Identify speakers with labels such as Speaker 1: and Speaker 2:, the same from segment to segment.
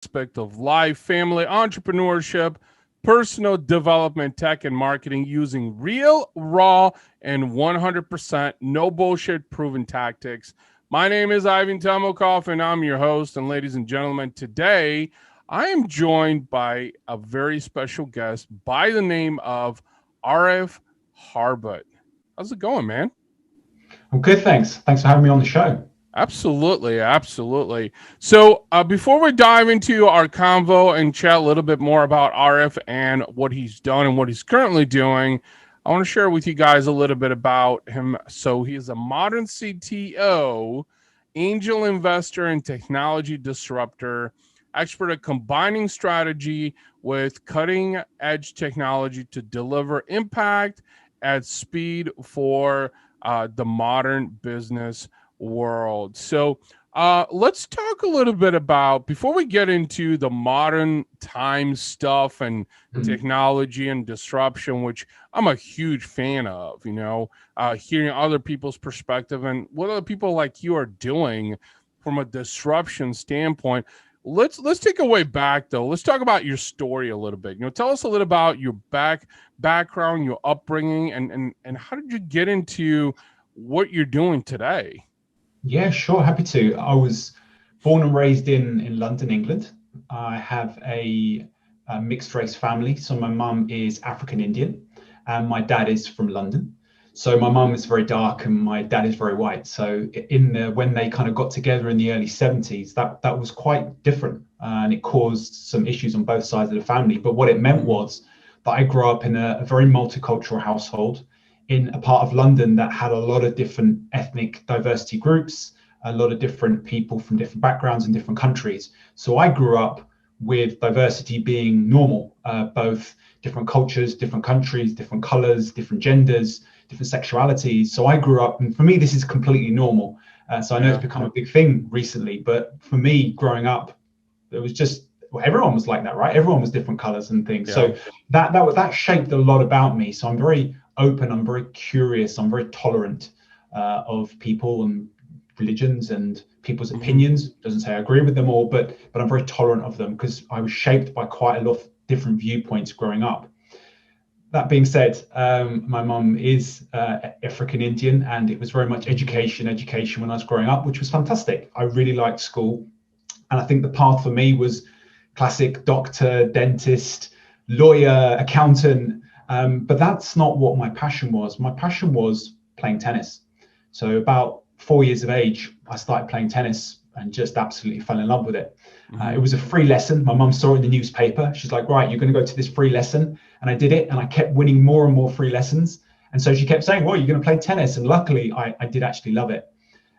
Speaker 1: aspect of life, family, entrepreneurship, personal development, tech, and marketing using real, raw, and 100% no bullshit proven tactics. My name is Ivan Tomokov, and I'm your host. And ladies and gentlemen, today I am joined by a very special guest by the name of Arif Harbott. How's it going, man?
Speaker 2: I'm good, thanks. Thanks for having me on the show.
Speaker 1: Absolutely, absolutely. So, before we dive into our convo and chat a little bit more about Arif and what he's done and what he's currently doing, I want to share with you guys a little bit about him. So, he is a modern CTO, angel investor, and technology disruptor, expert at combining strategy with cutting edge technology to deliver impact at speed for the modern business world. So let's talk a little bit about, before we get into the modern time stuff and technology and disruption, which I'm a huge fan of, hearing other people's perspective and what other people like you are doing from a disruption standpoint. Let's take a way back though. Let's talk about your story a little bit. Tell us a little about your background, your upbringing, and how did you get into what you're doing today?
Speaker 2: Yeah, sure. Happy to. I was born and raised in London, England. I have a mixed race family. So my mum is African Indian and my dad is from London. So my mum is very dark and my dad is very white. So when they kind of got together in the early 70s, that was quite different, and it caused some issues on both sides of the family. But what it meant was that I grew up in a very multicultural household in a part of London that had a lot of different ethnic diversity groups, a lot of different people from different backgrounds in different countries. So I grew up with diversity being normal, both different cultures, different countries, different colors, different genders, different sexualities. So I grew up, and for me, this is completely normal. So I know it's become a big thing recently, but for me, growing up, it was just, well, everyone was like that, right? Everyone was different colors and things. Yeah. So that shaped a lot about me. So I'm very open, I'm very curious, I'm very tolerant of people and religions and people's opinions. Doesn't say I agree with them all, but I'm very tolerant of them because I was shaped by quite a lot of different viewpoints growing up. That being said, my mum is African Indian, and it was very much education when I was growing up, which was fantastic. I really liked school, and I think the path for me was classic doctor, dentist, lawyer, accountant. But that's not what my passion was. My passion was playing tennis. So about 4 years of age, I started playing tennis and just absolutely fell in love with it. It was a free lesson. My mum saw it in the newspaper. She's like, right, you're going to go to this free lesson. And I did it, and I kept winning more and more free lessons. And so she kept saying, well, you're going to play tennis. And luckily, I did actually love it.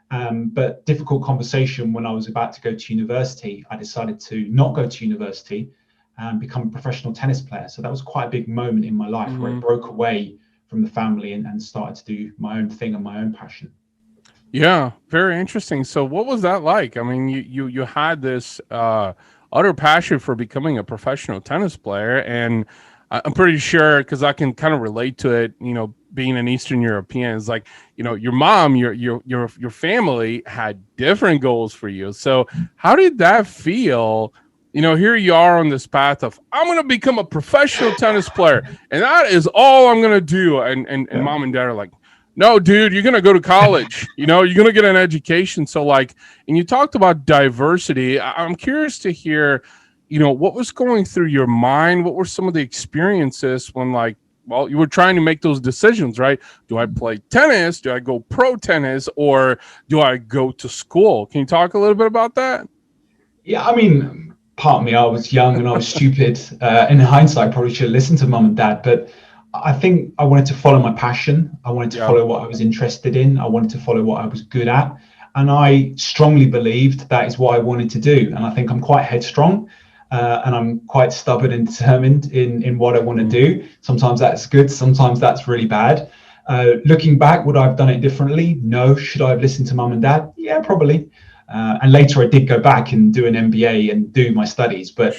Speaker 2: But difficult conversation when I was about to go to university. I decided to not go to university and become a professional tennis player. So that was quite a big moment in my life where I broke away from the family and started to do my own thing and my own passion.
Speaker 1: Yeah, very interesting. So what was that like? I mean, you had this utter passion for becoming a professional tennis player, and I'm pretty sure, because I can kind of relate to it, being an Eastern European, is like, your mom, your family had different goals for you. So how did that feel? Here you are on this path of, I'm going to become a professional tennis player, and that is all I'm going to do. And mom and dad are like, no, dude, you're going to go to college. You're going to get an education. So and you talked about diversity. I'm curious to hear, what was going through your mind? What were some of the experiences when you were trying to make those decisions, right? Do I play tennis? Do I go pro tennis? Or do I go to school? Can you talk a little bit about that?
Speaker 2: Yeah, I mean, part of me, I was young and I was stupid. In hindsight, I probably should have listened to mum and dad, but I think I wanted to follow my passion. I wanted to follow what I was interested in. I wanted to follow what I was good at. And I strongly believed that is what I wanted to do. And I think I'm quite headstrong and I'm quite stubborn and determined in what I want to do. Sometimes that's good. Sometimes that's really bad. Looking back, would I have done it differently? No. Should I have listened to mum and dad? Yeah, probably. And later I did go back and do an MBA and do my studies. But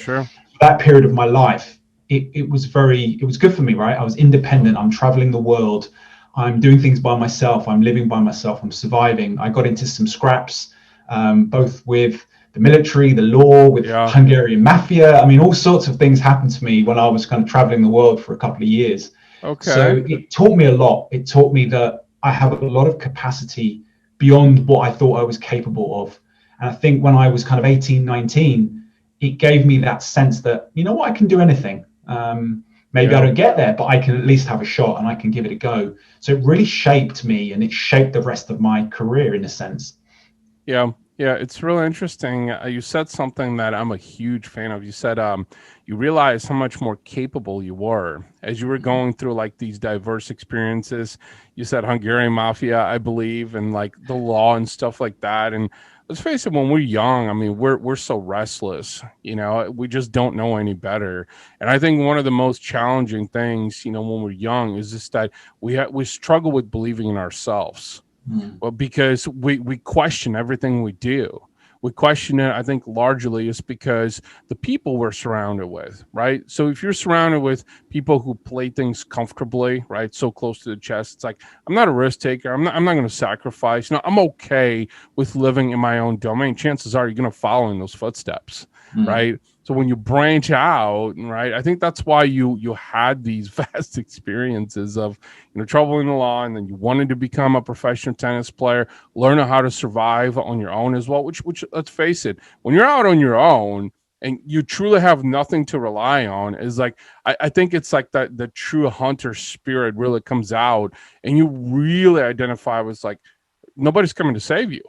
Speaker 2: that period of my life, it was good for me, right? I was independent. I'm traveling the world. I'm doing things by myself. I'm living by myself. I'm surviving. I got into some scraps, both with the military, the law, with
Speaker 1: Yeah.
Speaker 2: Hungarian mafia. I mean, all sorts of things happened to me when I was kind of traveling the world for a couple of years.
Speaker 1: Okay.
Speaker 2: So it taught me a lot. It taught me that I have a lot of capacity beyond what I thought I was capable of. And I think when I was kind of 18, 19, it gave me that sense that, you know what, I can do anything. Maybe I
Speaker 1: Yeah.
Speaker 2: don't get there, but I can at least have a shot and I can give it a go. So it really shaped me and it shaped the rest of my career in a sense.
Speaker 1: Yeah, yeah, it's really interesting. You said something that I'm a huge fan of. You said you realized how much more capable you were as you were going through like these diverse experiences. You said Hungarian mafia, I believe, and like the law and stuff like that. And let's face it, when we're young, I mean, we're so restless. You know, we just don't know any better. And I think one of the most challenging things, you know, when we're young, is just that we struggle with believing in ourselves.
Speaker 2: Mm.
Speaker 1: Well, because we question everything we do. We question it, I think, largely is because the people we're surrounded with, right? So if you're surrounded with people who play things comfortably, right, so close to the chest, it's like, I'm not a risk taker. I'm not going to sacrifice. No, I'm okay with living in my own domain. Chances are you're going to follow in those footsteps,
Speaker 2: Mm.
Speaker 1: right? So when you branch out, right, I think that's why you had these vast experiences of, you know, troubling the law, and then you wanted to become a professional tennis player, learn how to survive on your own as well. Which let's face it, when you're out on your own and you truly have nothing to rely on, is like I think it's like that the true hunter spirit really comes out, and you really identify with like nobody's coming to save you.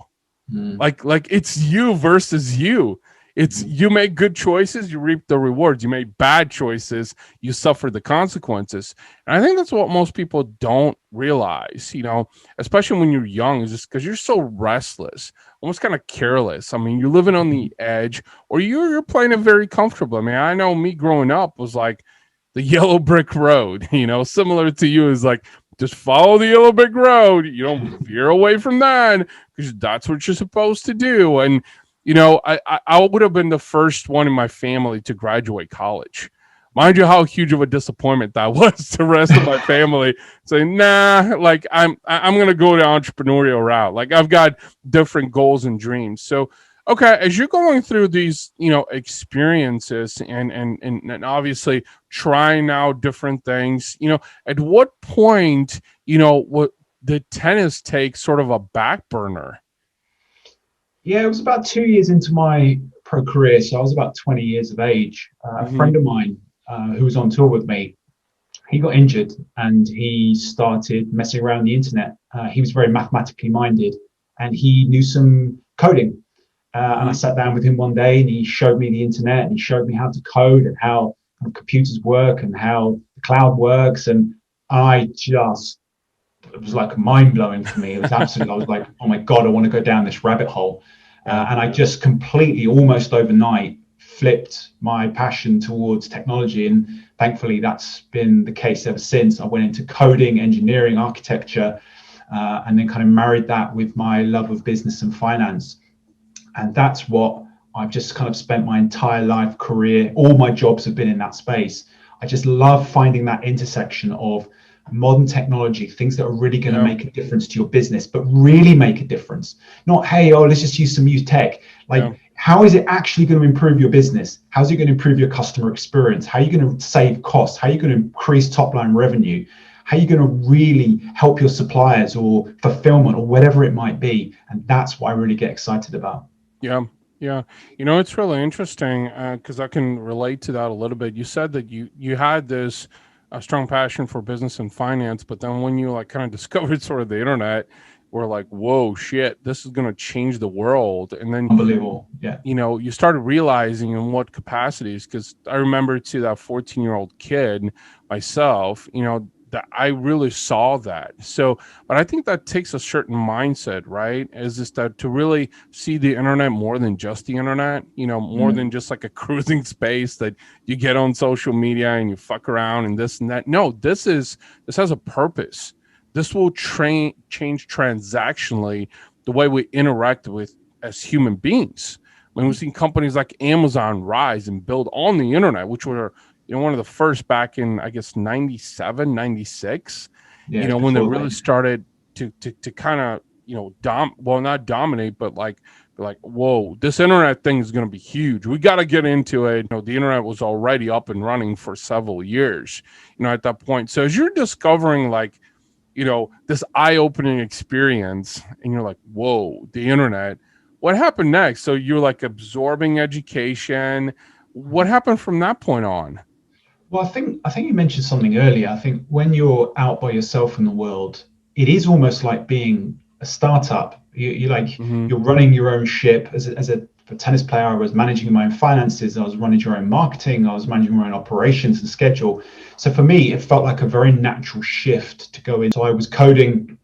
Speaker 2: Mm.
Speaker 1: Like it's you versus you. It's
Speaker 2: Mm.
Speaker 1: you make good choices, you reap the rewards. You make bad choices, you suffer the consequences. And I think that's what most people don't realize, you know, especially when you're young, is just because you're so restless, almost kind of careless. I mean, you're living on the edge, or you're playing it very comfortable. I mean, I know me growing up was like the yellow brick road, you know, similar to you, is like just follow the yellow brick road. You don't veer away from that because that's what you're supposed to do. And you know, I would have been the first one in my family to graduate college. Mind you, how huge of a disappointment that was to the rest of my family. Saying, nah, like I'm gonna go the entrepreneurial route. Like I've got different goals and dreams. So okay, as you're going through these, you know, experiences and obviously trying out different things, you know, at what point, you know, what did tennis take sort of a back burner?
Speaker 2: Yeah, it was about 2 years into my pro career. So I was about 20 years of age. A
Speaker 1: Mm-hmm.
Speaker 2: friend of mine who was on tour with me, he got injured and he started messing around the internet. He was very mathematically minded and he knew some coding. And I
Speaker 1: Mm-hmm.
Speaker 2: sat down with him one day and he showed me the internet and he showed me how to code and how computers work and how the cloud works. And I just, it was like mind blowing for me. It was absolutely, I was like, oh my God, I want to go down this rabbit hole.
Speaker 1: Yeah.
Speaker 2: And I just completely, almost overnight, flipped my passion towards technology. And thankfully, that's been the case ever since. I went into coding, engineering, architecture, and then kind of married that with my love of business and finance. And that's what I've just kind of spent my entire life career. All my jobs have been in that space. I just love finding that intersection of modern technology, things that are really going to
Speaker 1: Yeah.
Speaker 2: make a difference to your business, but really make a difference. Not, hey, oh, let's just use some new tech.
Speaker 1: Yeah.
Speaker 2: Like, how is it actually going to improve your business? How's it going to improve your customer experience? How are you going to save costs? How are you going to increase top line revenue? How are you going to really help your suppliers or fulfillment or whatever it might be? And that's what I really get excited about.
Speaker 1: Yeah, yeah. You know, it's really interesting because I can relate to that a little bit. You said that you had this strong passion for business and finance, but then when you like kind of discovered sort of the internet, we're like, whoa, shit, this is going to change the world. And then
Speaker 2: Unbelievable. Yeah.
Speaker 1: you know, you started realizing in what capacities, because I remember to that 14-year-old kid myself, you know, that I really saw that. So, but I think that takes a certain mindset, right? Is just that to really see the internet more than just the internet, you know, more than
Speaker 2: Mm.
Speaker 1: just like a cruising space that you get on social media and you fuck around and this and that. No, this has a purpose. This will change transactionally the way we interact with as human beings. I mean, we've seen companies like Amazon rise and build on the internet, which were, you know, one of the first back in, I guess, 97, 96,
Speaker 2: Yeah,
Speaker 1: you
Speaker 2: it's
Speaker 1: know, when they
Speaker 2: before
Speaker 1: really
Speaker 2: then.
Speaker 1: started to kind of, you know, well, not dominate, but like like, whoa, this internet thing is going to be huge. We got to get into it. The internet was already up and running for several years, at that point. So as you're discovering like, this eye-opening experience and you're like, whoa, the internet, what happened next? So you're like absorbing education. What happened from that point on?
Speaker 2: Well, I think you mentioned something earlier. I think when you're out by yourself in the world, it is almost like being a startup. You like
Speaker 1: Mm-hmm.
Speaker 2: you're running your own ship. As a tennis player, I was managing my own finances. I was running your own marketing. I was managing my own operations and schedule. So for me, it felt like a very natural shift to go in. So I was coding.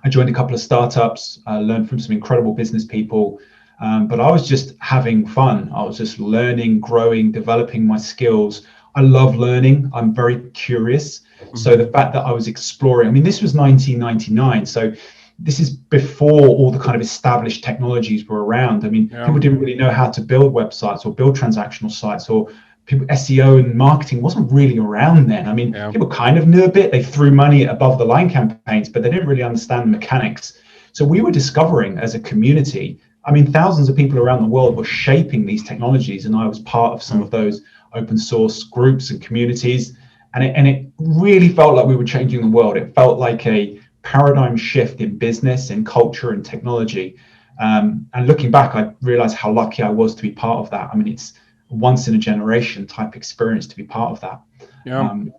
Speaker 2: I joined a couple of startups. Learned from some incredible business people. But I was just having fun. I was just learning, growing, developing my skills. I love learning. I'm very curious. So
Speaker 1: Mm-hmm.
Speaker 2: the fact that I was exploring, I mean, this was 1999. So this is before all the kind of established technologies were around. I mean,
Speaker 1: Yeah.
Speaker 2: people didn't really know how to build websites or build transactional sites, or people, SEO and marketing wasn't really around then. I mean,
Speaker 1: Yeah.
Speaker 2: people kind of knew a bit. They threw money at above the line campaigns, but they didn't really understand the mechanics. So we were discovering as a community, I mean, thousands of people around the world were shaping these technologies, and I was part of some
Speaker 1: Yeah.
Speaker 2: of those open source groups and communities. And it really felt like we were changing the world. It felt like a paradigm shift in business and culture and technology. And looking back, I realized how lucky I was to be part of that. I mean, it's a once in a generation type experience to be part of that.
Speaker 1: Yeah.
Speaker 2: Um,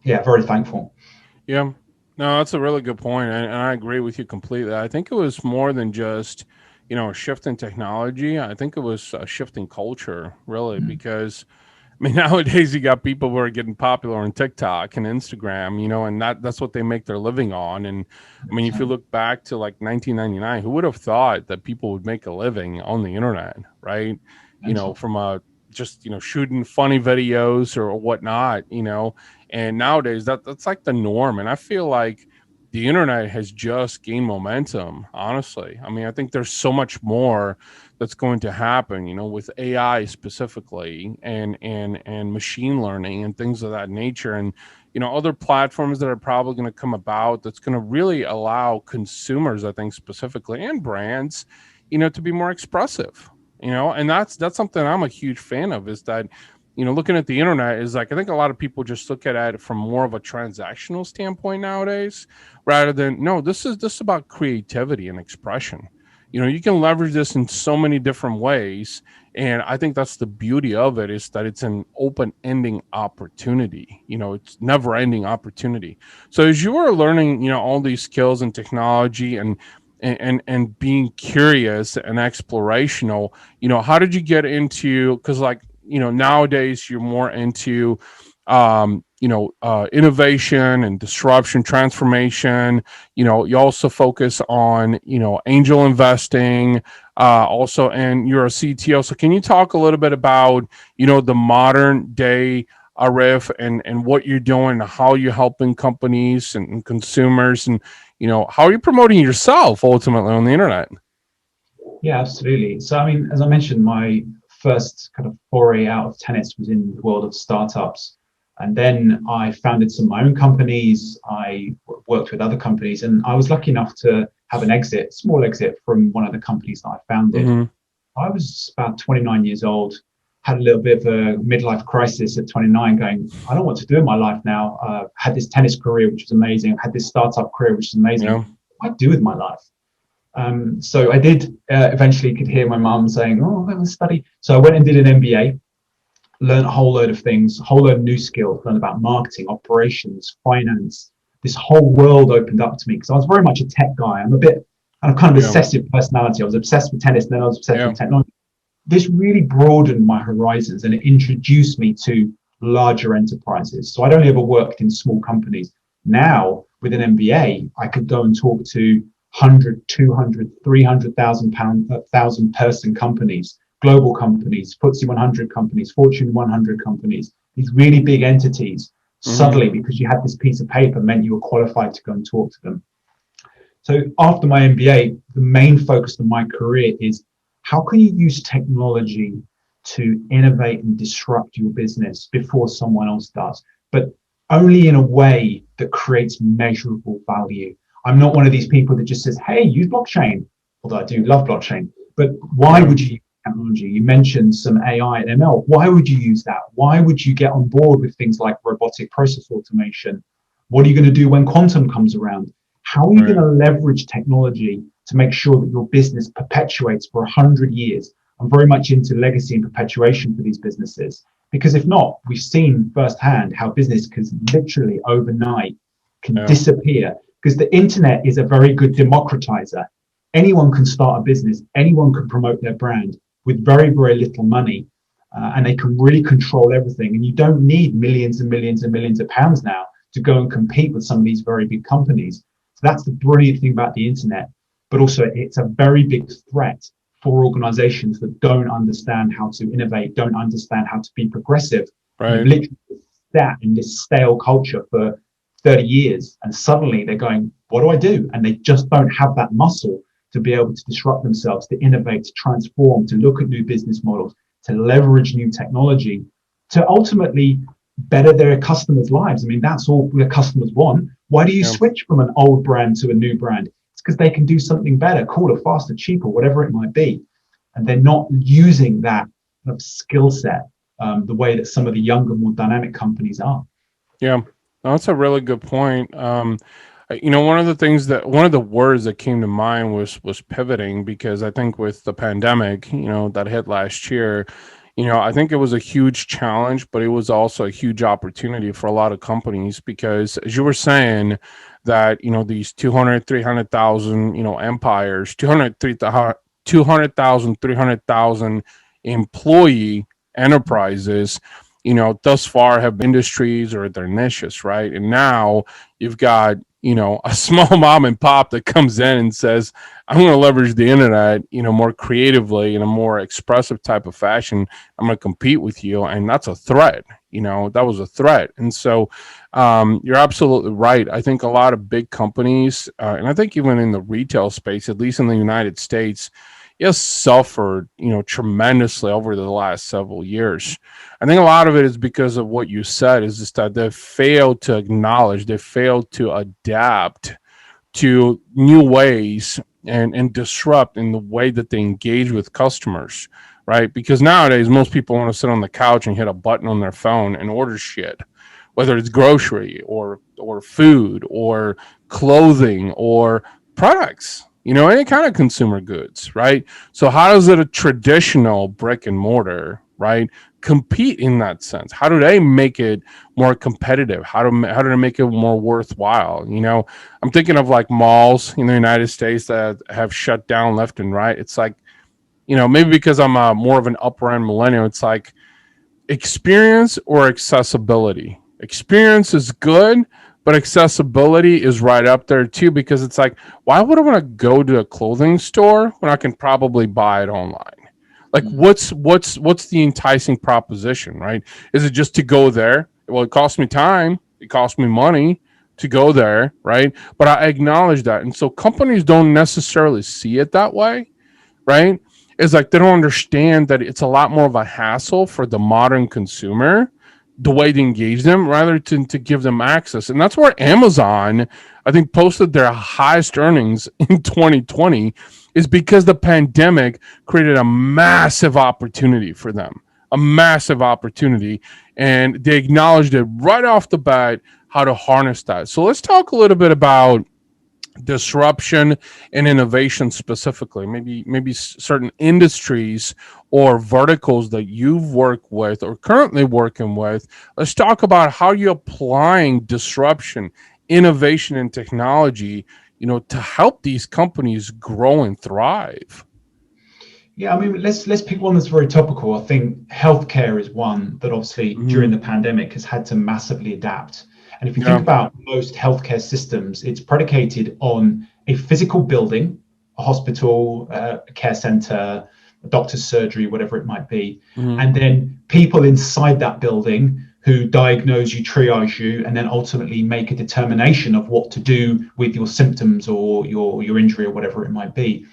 Speaker 2: yeah, very thankful.
Speaker 1: Yeah. No, that's a really good point, and I agree with you completely. I think it was more than just, a shift in technology. I think it was a shift in culture, really,
Speaker 2: Mm,
Speaker 1: because I mean, nowadays you got people who are getting popular on TikTok and Instagram, and that's what they make their living on. And I mean, if you
Speaker 2: 100%.
Speaker 1: look back to like 1999, who would have thought that people would make a living on the internet, right?
Speaker 2: Mental.
Speaker 1: From a just shooting funny videos or whatnot, and nowadays that's like the norm. And I feel like the internet has just gained momentum, honestly. I mean, I think there's so much more that's going to happen, with AI specifically, and machine learning and things of that nature, and other platforms that are probably going to come about that's going to really allow consumers, I think specifically, and brands, to be more expressive. And that's something I'm a huge fan of, is that looking at the internet is like, I think a lot of people just look at it from more of a transactional standpoint nowadays, rather than, no, this is about creativity and expression. You can leverage this in so many different ways, and I think that's the beauty of it, is that it's an open-ending opportunity. It's never-ending opportunity. So as you were learning all these skills and technology, and being curious and explorational, how did you get into, because like nowadays you're more into innovation and disruption, transformation. You also focus on angel investing, also, and you're a CTO. So can you talk a little bit about the modern day Arif, and what you're doing, how you're helping companies and consumers, and how are you promoting yourself ultimately on the internet?
Speaker 2: Yeah, absolutely. So, I mean, as I mentioned, my first kind of foray out of tennis was in the world of startups. And then I founded some of my own companies. I worked with other companies, and I was lucky enough to have an exit, small exit from one of the companies that I founded.
Speaker 1: Mm-hmm.
Speaker 2: I was about 29 years old, had a little bit of a midlife crisis at 29, going, I don't know what to do in my life now. Had this tennis career, which was amazing. Had this startup career, which is amazing.
Speaker 1: Yeah.
Speaker 2: What do I do with my life? So I did eventually could hear my mum saying, "Oh, I'm going to study." So I went and did an MBA, learned a whole load of things, a whole load of new skills, learned about marketing, operations, finance. This whole world opened up to me because I was very much a tech guy. I'm kind of
Speaker 1: Yeah.
Speaker 2: obsessive personality. I was obsessed with tennis, and then I was obsessed
Speaker 1: Yeah.
Speaker 2: with technology. This really broadened my horizons, and it introduced me to larger enterprises. So I'd only ever worked in small companies. Now, with an MBA, I could go and talk to 100, 200, 300,000 thousand person companies, global companies, FTSE 100 companies, Fortune 100 companies, these really big entities.
Speaker 1: Mm-hmm.
Speaker 2: Suddenly, because you had this piece of paper, meant you were qualified to go and talk to them. So after my MBA, the main focus of my career is how can you use technology to innovate and disrupt your business before someone else does, but only in a way that creates measurable value. I'm not one of these people that just says, hey, use blockchain, although I do love blockchain. But why
Speaker 1: Yeah.
Speaker 2: would you use technology? You mentioned some AI and ML. Why would you use that? Why would you get on board with things like robotic process automation? What are you going to do when quantum comes around? How are you going
Speaker 1: Right.
Speaker 2: to leverage technology to make sure that your business perpetuates for 100 years? I'm very much into legacy and perpetuation for these businesses. Because if not, we've seen firsthand how business can literally overnight can
Speaker 1: Yeah.
Speaker 2: disappear. Because the internet is a very good democratizer. Anyone can start a business, anyone can promote their brand with very, very little money. And they can really control everything. And you don't need millions and millions and millions of pounds now to go and compete with some of these very big companies. So that's the brilliant thing about the internet. But also, it's a very big threat for organizations that don't understand how to innovate, don't understand how to be progressive. And they've
Speaker 1: Right.
Speaker 2: literally sat in this stale culture for 30 years. And suddenly they're going, what do I do? And they just don't have that muscle to be able to disrupt themselves, to innovate, to transform, to look at new business models, to leverage new technology, to ultimately better their customers' lives. I mean, that's all their customers want. Why do you
Speaker 1: Yeah.
Speaker 2: switch from an old brand to a new brand? It's because they can do something better, cooler, faster, cheaper, whatever it might be. And they're not using that kind of skill set the way that some of the younger, more dynamic companies are.
Speaker 1: Yeah. No, that's a really good point. One of the things that one of the words that came to mind was pivoting, because I think with the pandemic, that hit last year, I think it was a huge challenge, but it was also a huge opportunity for a lot of companies, because as you were saying that, these 200, 300,000, empires, 200,000, 300,000 employee enterprises, thus far have industries or their niches, right? And now you've got, a small mom and pop that comes in and says, I'm going to leverage the internet, more creatively in a more expressive type of fashion. I'm going to compete with you. And that's a threat. That was a threat. And so you're absolutely right. I think a lot of big companies, and I think even in the retail space, at least in the United States, has suffered, tremendously over the last several years. I think a lot of it is because of what you said, is just that they failed to acknowledge, they failed to adapt to new ways and disrupt in the way that they engage with customers, right? Because nowadays, most people want to sit on the couch and hit a button on their phone and order shit, whether it's grocery or food or clothing or products, any kind of consumer goods, right? So how does it a traditional brick and mortar, right, compete in that sense? How do they make it more competitive? How do they make it more worthwhile? I'm thinking of like malls in the United States that have shut down left and right. It's like, maybe because I'm more of an upper end millennial, it's like experience or accessibility. Experience is good, but accessibility is right up there too, because it's like, why would I want to go to a clothing store when I can probably buy it online? Like,
Speaker 2: Mm.
Speaker 1: what's the enticing proposition, right? Is it just to go there? Well, it costs me time, it costs me money to go there, right? But I acknowledge that. And so companies don't necessarily see it that way, right? Is like they don't understand that it's a lot more of a hassle for the modern consumer, the way to engage them, rather to give them access. And that's where Amazon, I think, posted their highest earnings in 2020, is because the pandemic created a massive opportunity for them, a massive opportunity. And they acknowledged it right off the bat how to harness that. So let's talk a little bit about disruption and innovation specifically, maybe certain industries or verticals that you've worked with or currently working with. Let's talk about how you're applying disruption, innovation, and technology, to help these companies grow and thrive.
Speaker 2: Yeah, I mean, let's pick one that's very topical. I think healthcare is one that obviously during
Speaker 1: Mm-hmm.
Speaker 2: the pandemic has had to massively adapt. And if you think
Speaker 1: Yeah.
Speaker 2: about most healthcare systems, it's predicated on a physical building, a hospital, a care center, a doctor's surgery, whatever it might be,
Speaker 1: Mm-hmm.
Speaker 2: and then people inside that building who diagnose you, triage you, and then ultimately make a determination of what to do with your symptoms or your injury or whatever it might be.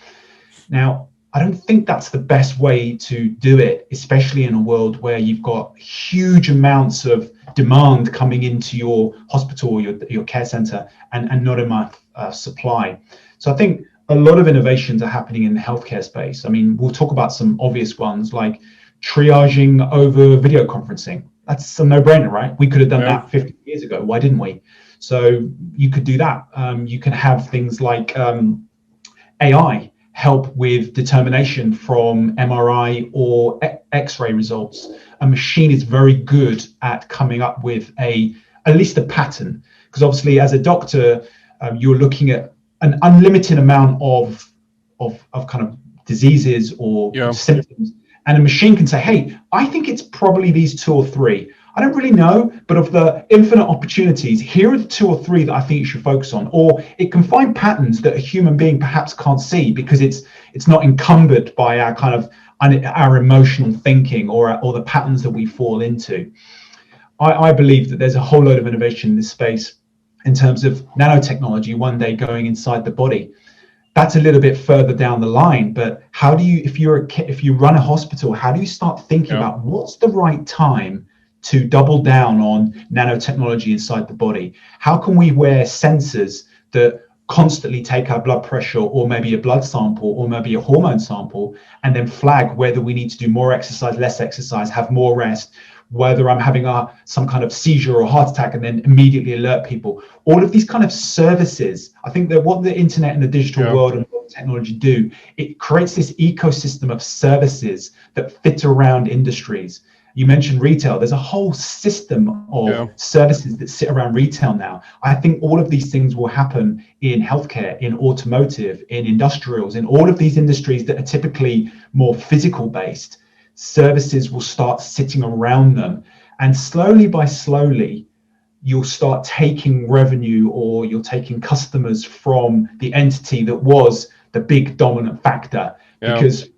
Speaker 2: Now, I don't think that's the best way to do it, especially in a world where you've got huge amounts of demand coming into your hospital or your care center and not enough supply. So I think a lot of innovations are happening in the healthcare space. I mean, we'll talk about some obvious ones like triaging over video conferencing. That's a no-brainer, right? We could have done
Speaker 1: Yeah.
Speaker 2: that 50 years ago. Why didn't we? So you could do that. You can have things like AI help with determination from MRI or X-ray results. A machine is very good at coming up with at least a pattern, because obviously as a doctor, you're looking at an unlimited amount of kind of diseases or
Speaker 1: Yeah.
Speaker 2: symptoms, and a machine can say, hey, I think it's probably these 2 or 3. I don't really know, but of the infinite opportunities, here are the 2 or 3 that I think you should focus on. Or it can find patterns that a human being perhaps can't see because it's not encumbered by our kind of our emotional thinking or the patterns that we fall into. I believe that there's a whole load of innovation in this space in terms of nanotechnology one day going inside the body. That's a little bit further down the line, but how do you, if you run a hospital, how do you start thinking about what's the right time to double down on nanotechnology inside the body? How can we wear sensors that constantly take our blood pressure, or maybe a blood sample, or maybe a hormone sample, and then flag whether we need to do more exercise, less exercise, have more rest, whether I'm having some kind of seizure or heart attack, and then immediately alert people. All of these kind of services, I think that what the internet and the digital world and technology do, it creates this ecosystem of services that fit around industries. You mentioned retail. There's a whole system of services that sit around retail now. I think all of these things will happen in healthcare, in automotive, in industrials, in all of these industries that are typically more physical based. Services will start sitting around them, and slowly you'll start taking revenue, or you're taking customers from the entity that was the big dominant factor. Because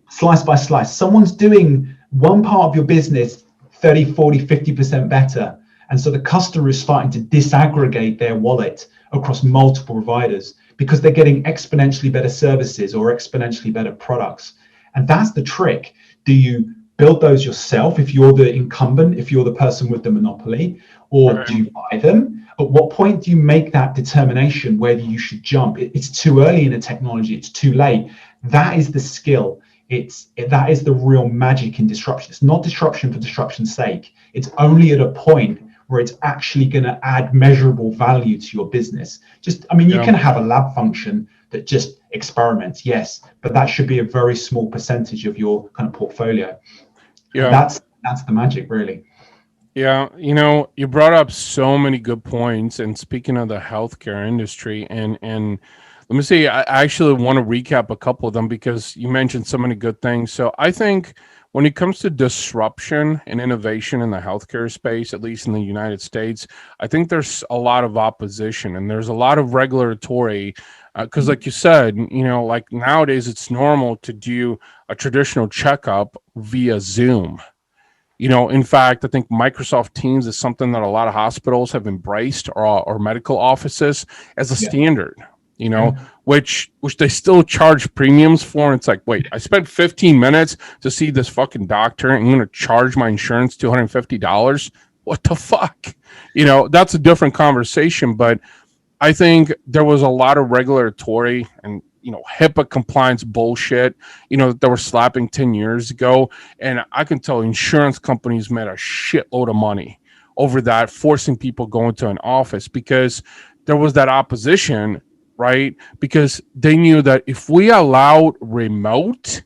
Speaker 2: slice by slice, someone's doing one part of your business 30, 40, 50% better, and so the customer is starting to disaggregate their wallet across multiple providers because they're getting exponentially better services or exponentially better products. And that's the trick. Do you build those yourself if you're the incumbent, if you're the person with the monopoly, or do you buy them? At what point do you make that determination whether you should jump? It's too early in the technology, it's too late. That is the skill. That is the real magic in disruption. It's not disruption for disruption's sake. It's only at a point where it's actually going to add measurable value to your business. You can have a lab function that just experiments, yes, but that should be a very small percentage of your kind of portfolio. And that's the magic, really.
Speaker 1: Yeah, you brought up so many good points. And speaking of the healthcare industry, and let me see, I actually want to recap a couple of them because you mentioned so many good things. So I think when it comes to disruption and innovation in the healthcare space, at least in the United States, I think there's a lot of opposition and there's a lot of regulatory, because like you said, like nowadays it's normal to do a traditional checkup via Zoom. In fact, I think Microsoft Teams is something that a lot of hospitals have embraced, or medical offices, as a standard. Which they still charge premiums for. And it's like, wait, I spent 15 minutes to see this fucking doctor, and I'm going to charge my insurance $250. What the fuck? That's a different conversation. But I think there was a lot of regulatory and HIPAA compliance bullshit, that they were slapping 10 years ago. And I can tell insurance companies made a shitload of money over that, forcing people to go into an office because there was that opposition, right? Because they knew that if we allowed remote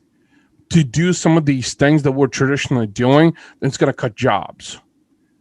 Speaker 1: to do some of these things that we're traditionally doing, then it's going to cut jobs,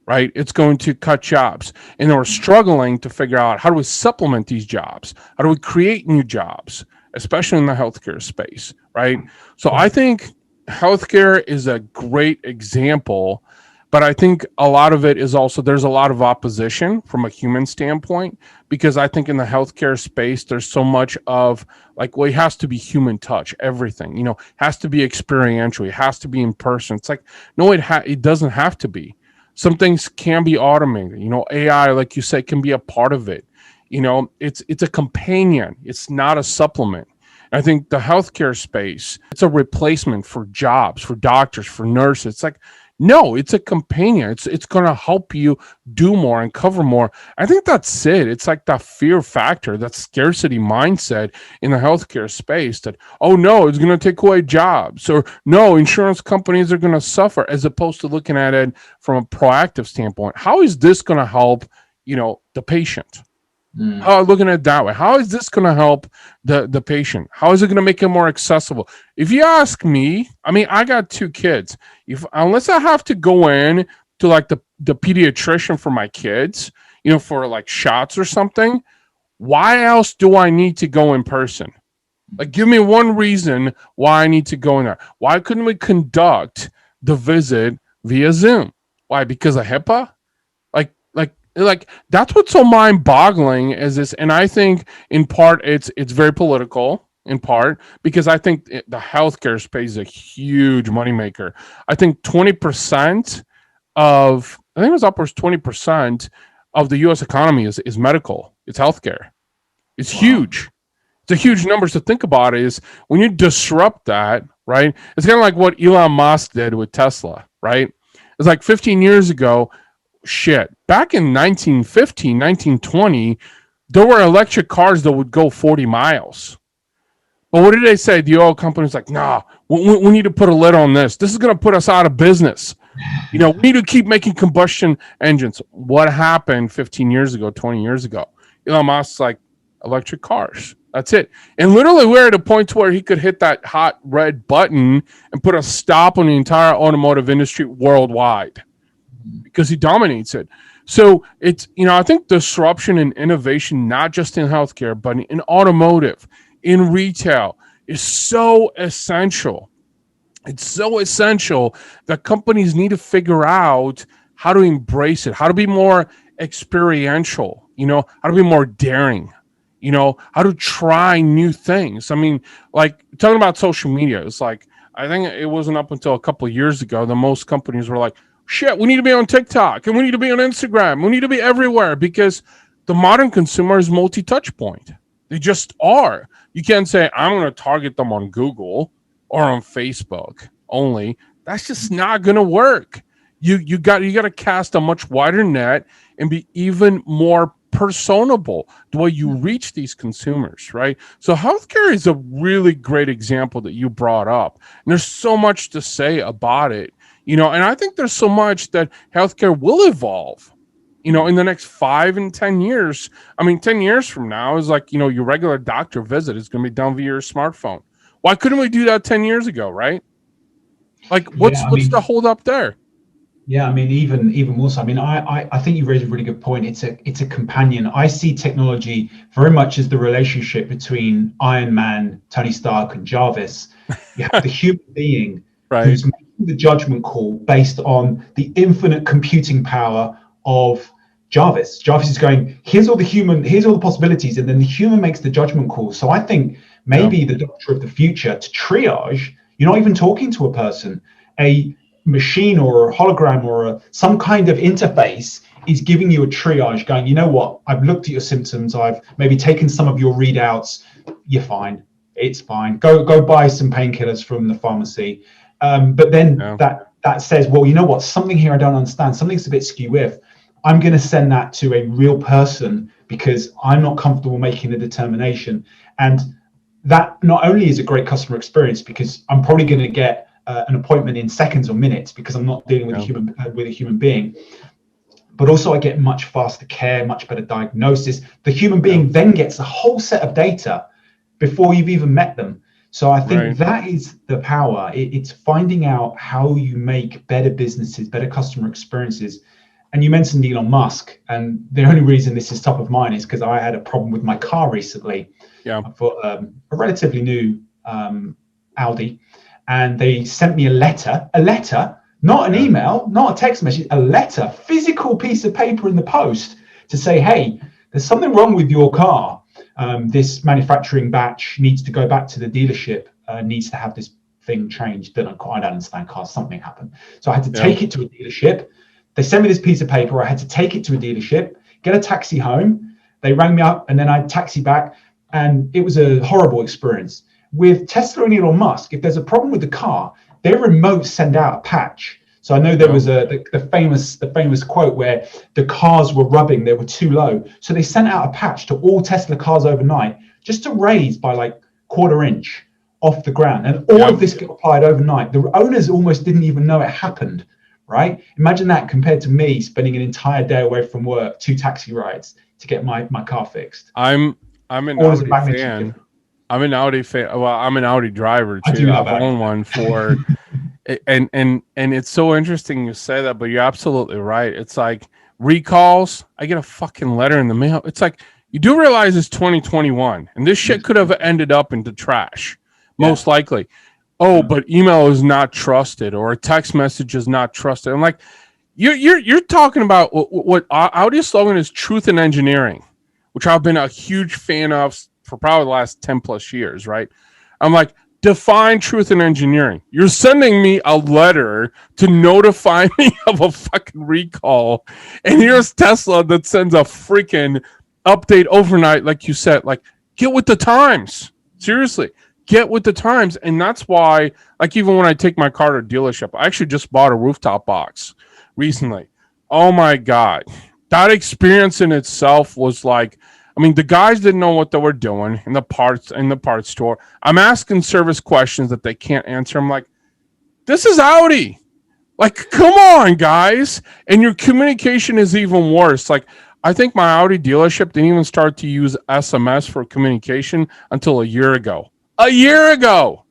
Speaker 1: right? It's going to cut jobs. And they were struggling to figure out, how do we supplement these jobs? How do we create new jobs, especially in the healthcare space, right? So I think healthcare is a great example, but I think a lot of it is also, there's a lot of opposition from a human standpoint, because I think in the healthcare space, there's so much of like, well, it has to be human touch, everything, has to be experiential, it has to be in person. It's like, no, it doesn't have to be. Some things can be automated, AI, like you said, can be a part of it. It's a companion. It's not a supplement. I think the healthcare space, it's a replacement for jobs, for doctors, for nurses. It's like, No, it's a companion. It's going to help you do more and cover more. I think that's it. It's like that fear factor, that scarcity mindset in the healthcare space that, oh no, it's going to take away jobs, or no, insurance companies are going to suffer, as opposed to looking at it from a proactive standpoint. How is this going to help, the patient?
Speaker 2: Mm.
Speaker 1: How looking at it that way? How is this going to help the patient? How is it going to make it more accessible? If you ask me, I mean, I got two kids. If unless I have to go in to like the pediatrician for my kids, for like shots or something, why else do I need to go in person? Like, give me one reason why I need to go in there. Why couldn't we conduct the visit via Zoom? Why? Because of HIPAA? Like that's what's so mind-boggling is this, and I think in part it's very political, in part because I think the healthcare space is a huge moneymaker. I think 20% I think it was upwards 20% of the US economy is medical, it's healthcare. It's
Speaker 2: Wow.
Speaker 1: huge. It's a huge numbers to think about is when you disrupt that, right? It's kind of like what Elon Musk did with Tesla, right? It's like 15 years ago, shit. Back in 1915, 1920, there were electric cars that would go 40 miles. But what did they say? The oil company's like, nah, we need to put a lid on this. This is going to put us out of business. We need to keep making combustion engines. What happened 15 years ago, 20 years ago? Elon Musk's like, electric cars. That's it. And literally, we're at a point where he could hit that hot red button and put a stop on the entire automotive industry worldwide because he dominates it. So it's, I think disruption and innovation, not just in healthcare, but in automotive, in retail, is so essential. It's so essential that companies need to figure out how to embrace it, how to be more experiential, how to be more daring, how to try new things. I mean, like talking about social media, it's like, I think it wasn't up until a couple of years ago that most companies were like, shit, we need to be on TikTok and we need to be on Instagram. We need to be everywhere because the modern consumer is multi-touch point. They just are. You can't say, I'm going to target them on Google or on Facebook only. That's just not going to work. You got to cast a much wider net and be even more personable the way you reach these consumers, right? So healthcare is a really great example that you brought up. And there's so much to say about it. And I think there's so much that healthcare will evolve, in the next 5 and 10 years. I mean, 10 years from now is like, your regular doctor visit is going to be done via your smartphone. Why couldn't we do that 10 years ago, right? Like, what's the hold up there?
Speaker 2: Yeah, I mean, even more so. I mean, I think you raised a really good point. It's a companion. I see technology very much as the relationship between Iron Man, Tony Stark, and Jarvis. You have the human being
Speaker 1: right,
Speaker 2: who's making the judgment call based on the infinite computing power of Jarvis. Jarvis is going, here's all the possibilities, and then the human makes the judgment call. So I think maybe the doctor of the future, to triage, you're not even talking to a person. A machine or a hologram or some kind of interface is giving you a triage, going, you know what, I've looked at your symptoms, I've maybe taken some of your readouts, you're fine, it's fine, go buy some painkillers from the pharmacy. But then that says, well, you know what, something here I don't understand, something's a bit skew with, I'm going to send that to a real person because I'm not comfortable making a determination. And that not only is a great customer experience because I'm probably going to get an appointment in seconds or minutes because I'm not dealing with a human being, but also I get much faster care, much better diagnosis. The human being then gets a whole set of data before you've even met them. So I think that is the power. It's finding out how you make better businesses, better customer experiences. And you mentioned Elon Musk, and the only reason this is top of mind is because I had a problem with my car recently. I've got a relatively new Audi. And they sent me a letter, not an email, not a text message, a letter, physical piece of paper in the post to say, hey, there's something wrong with your car. This manufacturing batch needs to go back to the dealership, needs to have this thing changed. I don't understand cars, something happened. So I had to take it to a dealership. They sent me this piece of paper. I had to take it to a dealership, get a taxi home. They rang me up and then I taxied back. And it was a horrible experience. With Tesla and Elon Musk, if there's a problem with the car, their remote send out a patch. So I know there was the famous quote where the cars were rubbing, they were too low. So they sent out a patch to all Tesla cars overnight just to raise by like quarter inch off the ground. And all of this got applied overnight. The owners almost didn't even know it happened, right? Imagine that compared to me spending an entire day away from work, 2 taxi rides to get my car fixed.
Speaker 1: I'm an Audi fan. I'm an Audi fan. Well, I'm an Audi driver too. I've owned one for and it's so interesting you say that, but you're absolutely right. It's like recalls. I get a fucking letter in the mail. It's like, you do realize it's 2021 and this shit could have ended up into trash, most likely. Oh, but email is not trusted, or a text message is not trusted. I'm like, you're talking about what Audi's slogan is: truth in engineering, which I've been a huge fan of for probably the last 10 plus years, right? I'm like, define truth in engineering. You're sending me a letter to notify me of a fucking recall, and here's Tesla that sends a freaking update overnight, like you said. Like, get with the times. Seriously, get with the times. And that's why, like, even when I take my car to a dealership, I actually just bought a rooftop box recently. Oh my God. That experience in itself was like, I mean, the guys didn't know what they were doing in the parts store. I'm asking service questions that they can't answer. I'm like, this is Audi. Like, come on, guys. And your communication is even worse. Like, I think my Audi dealership didn't even start to use SMS for communication until a year ago. A year ago.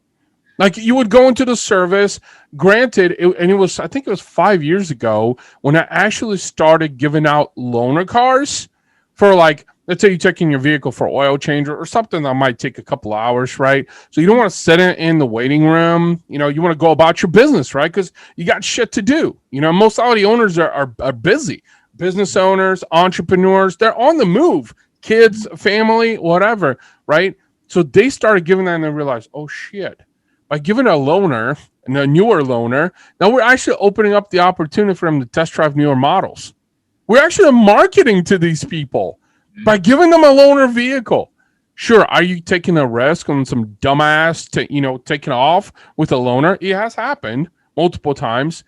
Speaker 1: Like, you would go into the service, granted, I think it was 5 years ago when I actually started giving out loaner cars for, like, let's say you're taking your vehicle for oil change or something that might take a couple hours, right? So you don't want to sit in the waiting room. You know, you want to go about your business, right? Because you got shit to do. You know, most Audi owners are busy. Business owners, entrepreneurs, they're on the move. Kids, family, whatever, right? So they started giving that and they realized, oh shit, by giving a loaner and a newer loaner, now we're actually opening up the opportunity for them to test drive newer models. We're actually marketing to these people by giving them a loaner vehicle. Sure, are you taking a risk on some dumbass taking off with a loaner? It has happened multiple times,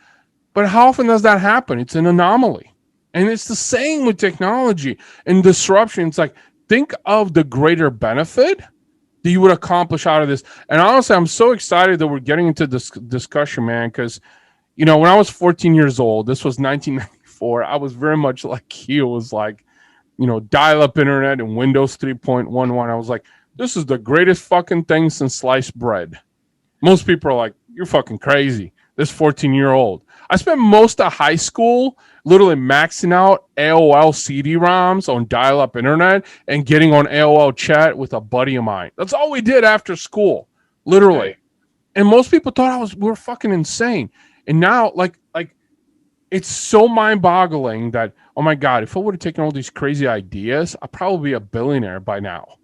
Speaker 1: but how often does that happen? It's an anomaly. And it's the same with technology and disruption. It's like, think of the greater benefit that you would accomplish out of this. And honestly, I'm so excited that we're getting into this discussion, man, because, you know, when I was 14 years old, this was 1994, I was very much like you. It was like, you know, dial-up internet and Windows 3.11. I was like, this is the greatest fucking thing since sliced bread. Most people are like, you're fucking crazy. This 14-year-old. I spent most of high school literally maxing out AOL CD-ROMs on dial-up internet and getting on AOL chat with a buddy of mine. That's all we did after school, literally. Right. And most people thought we were fucking insane. And now, like it's so mind-boggling that, oh my God, if I would have taken all these crazy ideas, I'd probably be a billionaire by now.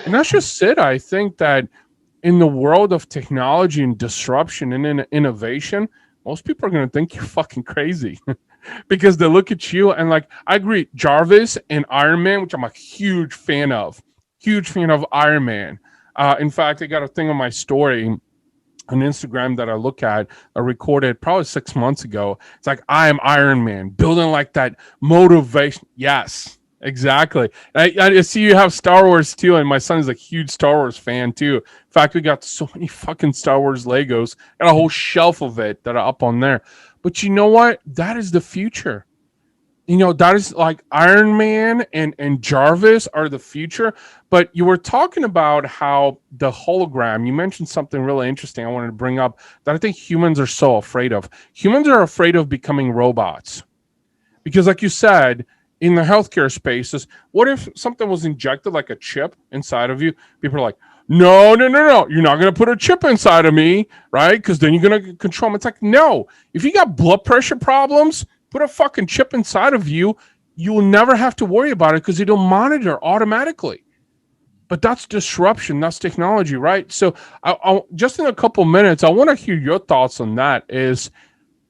Speaker 1: And that's just it. I think that in the world of technology and disruption and innovation, most people are going to think you're fucking crazy because they look at you and, like, I agree, Jarvis and Iron Man, which I'm a huge fan of Iron Man. In fact, I got a thing on my story on Instagram that I look at, I recorded probably 6 months ago. It's like, I am Iron Man, building like that motivation. Yes, exactly. I see you have Star Wars too, and my son is a huge Star Wars fan too. In fact, we got so many fucking Star Wars Legos and a whole shelf of it that are up on there. But you know what? That is the future. You know, that is like Iron Man and Jarvis are the future. But you were talking about how the hologram, you mentioned something really interesting I wanted to bring up that I think humans are so afraid of. Humans are afraid of becoming robots. Because like you said, in the healthcare spaces, what if something was injected like a chip inside of you? People are like, no. You're not going to put a chip inside of me, right? Because then you're going to control me. It's like, no. If you got blood pressure problems, put a fucking chip inside of you. You will never have to worry about it because it'll monitor automatically. But that's disruption. That's technology, right? So I'll just in a couple minutes, I want to hear your thoughts on that. Is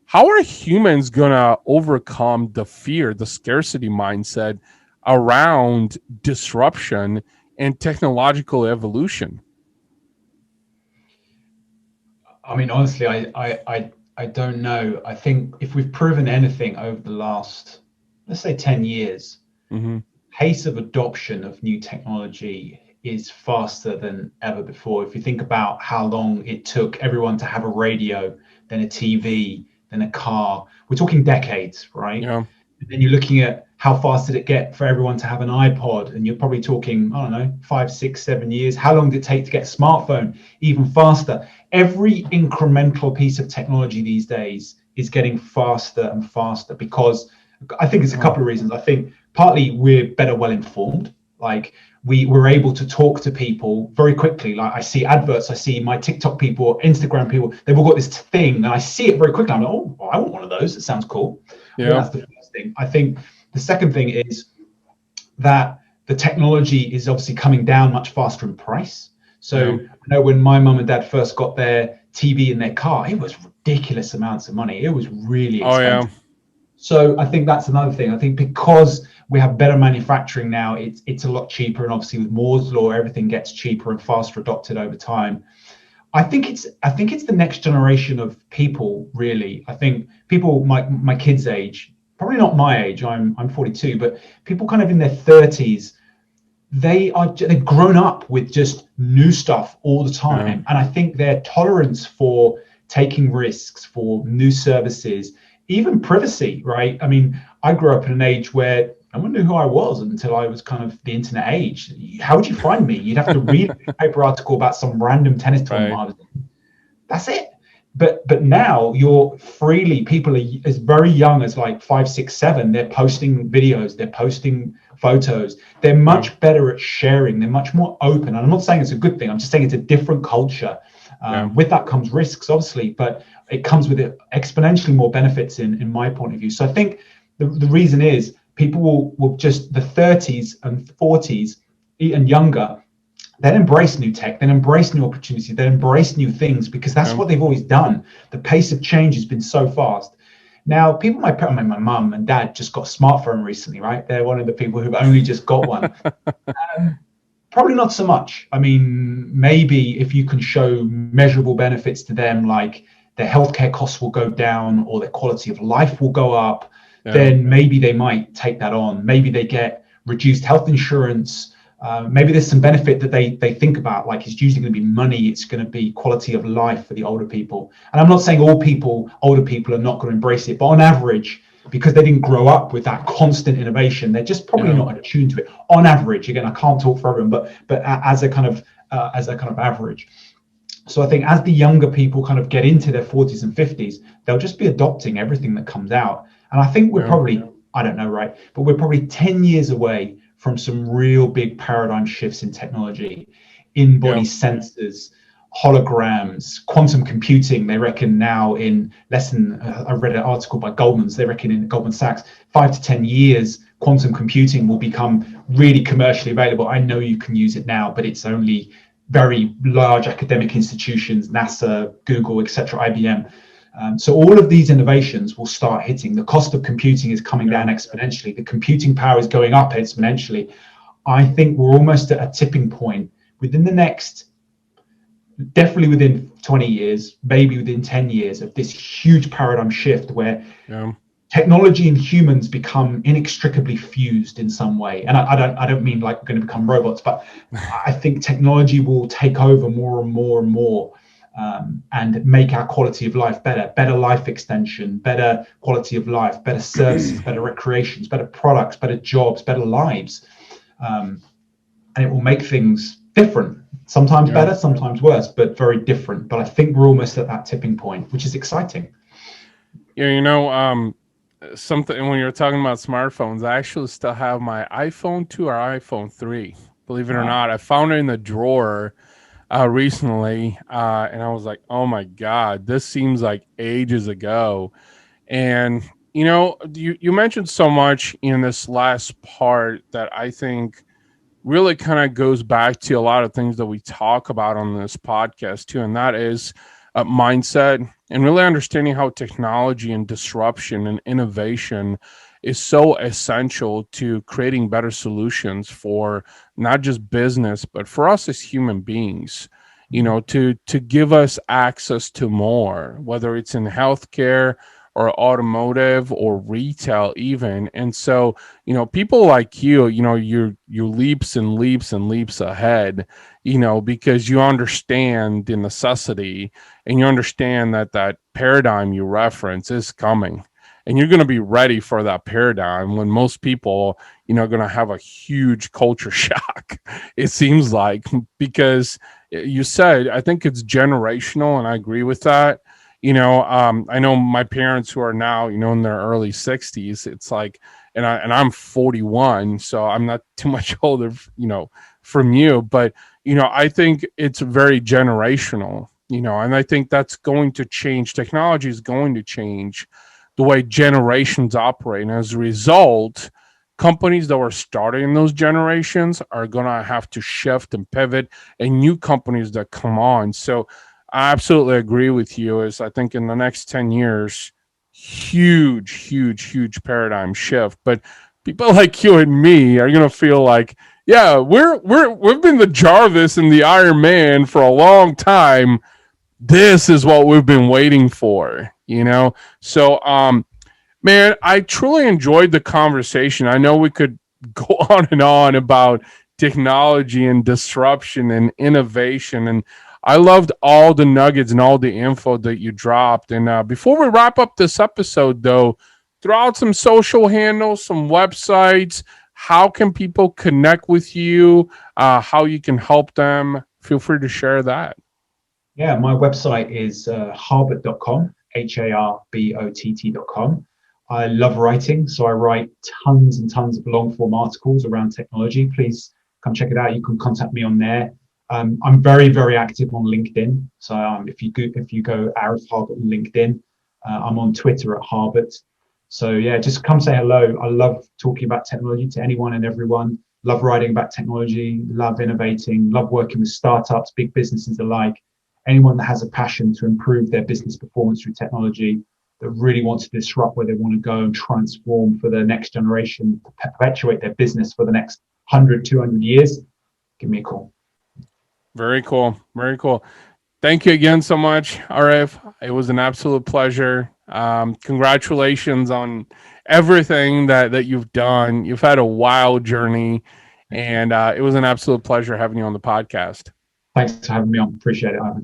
Speaker 1: how are humans going to overcome the fear, the scarcity mindset around disruption and technological evolution?
Speaker 2: I mean, honestly, I I don't know. I think if we've proven anything over the last, let's say, 10 years,
Speaker 1: Hmm.
Speaker 2: pace of adoption of new technology is faster than ever before. If you think about how long it took everyone to have a radio, then a TV, then a car, we're talking decades, right?
Speaker 1: Yeah.
Speaker 2: And then you're looking at how fast did it get for everyone to have an iPod, and you're probably talking, I don't know, 5, 6, 7 years. How long did it take to get a smartphone? Even faster. Every incremental piece of technology these days is getting faster and faster because I think it's a
Speaker 1: Oh,
Speaker 2: couple of reasons. I think partly we're better well informed. Like we're able to talk to people very quickly. Like I see adverts, I see my TikTok people, Instagram people, they've all got this thing, and I see it very quickly. I'm like, oh, I want one of those. It sounds cool. I think
Speaker 1: yeah.
Speaker 2: that's the first thing. I think the second thing is that the technology is obviously coming down much faster in price. So
Speaker 1: Yeah.
Speaker 2: I know when my mum and dad first got their TV in their car, it was ridiculous amounts of money. It was really
Speaker 1: Oh, yeah.
Speaker 2: expensive. So I think that's another thing. I think because we have better manufacturing now, it's a lot cheaper, and obviously with Moore's law, everything gets cheaper and faster adopted over time. I think it's the next generation of people, really. I think people my kids' age, probably not my age. I'm 42, but people kind of in their 30s, they've grown up with just new stuff all the
Speaker 1: Yeah.
Speaker 2: time, and I think their tolerance for taking risks, for new services, even privacy, right? I mean, I grew up in an age where no one knew who I was until I was kind of the internet age. How would you find me? You'd have to read a newspaper article about some random tennis tournament
Speaker 1: Right.
Speaker 2: I was in. That's it. But now you're freely, people are as very young as like 5, 6, 7. They're posting videos, they're posting photos. They're
Speaker 1: Yeah.
Speaker 2: much better at sharing. They're much more open. And I'm not saying it's a good thing. I'm just saying it's a different culture.
Speaker 1: Yeah.
Speaker 2: With that comes risks, obviously, but it comes with it exponentially more benefits in my point of view. So I think the reason is people will just the 30s and 40s and younger, then embrace new tech, then embrace new opportunity, then embrace new things because that's
Speaker 1: Yeah.
Speaker 2: what they've always done. The pace of change has been so fast. Now, people might put, I mean, my mum and dad just got a smartphone recently, right? They're one of the people who've only just got one. Probably not so much. I mean, maybe if you can show measurable benefits to them, like their healthcare costs will go down or their quality of life will go up,
Speaker 1: Yeah.
Speaker 2: then maybe they might take that on. Maybe they get reduced health insurance. Maybe there's some benefit that they think about, like it's usually going to be money, it's going to be quality of life for the older people. And I'm not saying older people are not going to embrace it, but on average, because they didn't grow up with that constant innovation, they're just probably
Speaker 1: Yeah.
Speaker 2: not attuned to it. On average, again, I can't talk for everyone, but as a kind of average. So I think as the younger people kind of get into their 40s and 50s, they'll just be adopting everything that comes out. And I think we're
Speaker 1: Yeah.
Speaker 2: probably, I don't know, right, but we're probably 10 years away from some real big paradigm shifts in technology, in-body
Speaker 1: Yeah.
Speaker 2: sensors, holograms, quantum computing. They reckon now in less than, I read an article by Goldman's, they reckon in Goldman Sachs, 5 to 10 years, quantum computing will become really commercially available. I know you can use it now, but it's only very large academic institutions, NASA, Google, etc., IBM. So all of these innovations will start hitting. The cost of computing is coming
Speaker 1: Yeah.
Speaker 2: down exponentially. The computing power is going up exponentially. I think we're almost at a tipping point within the next, definitely within 20 years, maybe within 10 years, of this huge paradigm shift where
Speaker 1: Yeah.
Speaker 2: technology and humans become inextricably fused in some way. And I don't mean like we're going to become robots, but I think technology will take over more and more and more, and make our quality of life better life extension, better quality of life, better services, better recreations, better products, better jobs, better lives. And it will make things different, sometimes
Speaker 1: Yeah.
Speaker 2: better, sometimes worse, but very different. But I think we're almost at that tipping point, which is exciting.
Speaker 1: Yeah. Something when you're talking about smartphones, I actually still have my iPhone 2 or iPhone 3. Believe it or
Speaker 2: Wow.
Speaker 1: not, I found it in the drawer recently, and I was like, "Oh my god, this seems like ages ago." And you mentioned so much in this last part that I think really kind of goes back to a lot of things that we talk about on this podcast too, and that is mindset and really understanding how technology and disruption and innovation is so essential to creating better solutions for not just business but for us as human beings. to give us access to more, whether it's in healthcare or automotive or retail even. And so, people like you're leaps and leaps and leaps ahead, because you understand the necessity, and you understand that that paradigm you reference is coming, and you're going to be ready for that paradigm when most people, are going to have a huge culture shock, it seems like, because you said, I think it's generational, and I agree with that. I know my parents who are now, in their early 60s. It's like, and I'm 41, so I'm not too much older, from you. But I think it's very generational. And I think that's going to change. Technology is going to change the way generations operate, and as a result, companies that were starting in those generations are going to have to shift and pivot, and new companies that come on. So I absolutely agree with you. Is I think in the next 10 years, huge, huge, huge paradigm shift. But people like you and me are going to feel like, yeah, we've been the Jarvis and the Iron Man for a long time. This is what we've been waiting for. So man, I truly enjoyed the conversation. I know we could go on and on about technology and disruption and innovation. And I loved all the nuggets and all the info that you dropped. And before we wrap up this episode, though, throw out some social handles, some websites. How can people connect with you? How you can help them? Feel free to share that.
Speaker 2: Yeah, my website is harbott.com, harbott.com. I love writing, so I write tons and tons of long form articles around technology. Please come check it out. You can contact me on there. I'm very, very active on LinkedIn. So if you go Arif Harbott on LinkedIn, I'm on Twitter at Harbott. So yeah, just come say hello. I love talking about technology to anyone and everyone. Love writing about technology. Love innovating. Love working with startups, big businesses alike. Anyone that has a passion to improve their business performance through technology, that really wants to disrupt where they want to go and transform for the next generation, to perpetuate their business for the next 100, 200 years, give me a call.
Speaker 1: Very cool. Very cool. Thank you again so much, Arif. It was an absolute pleasure. Congratulations on everything that you've done. You've had a wild journey, and it was an absolute pleasure having you on the podcast.
Speaker 2: Thanks for having me on. Appreciate it, Ivan.